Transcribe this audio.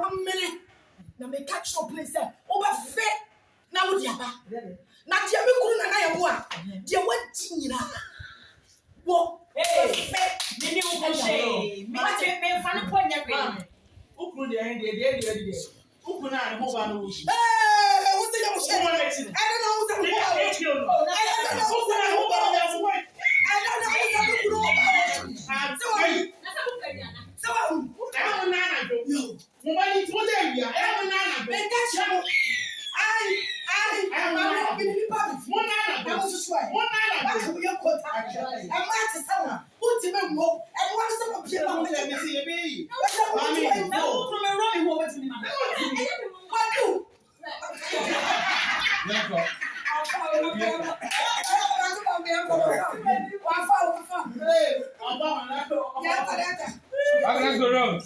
1 minute. Now me catch your place over fair. Now with Yaba. Now dear me could not I want. Dear what Tina? What? Hey, me what you pay for the point you're paying? Who could the end? Who could not move on? What's the I don't know who's I'm going to go around.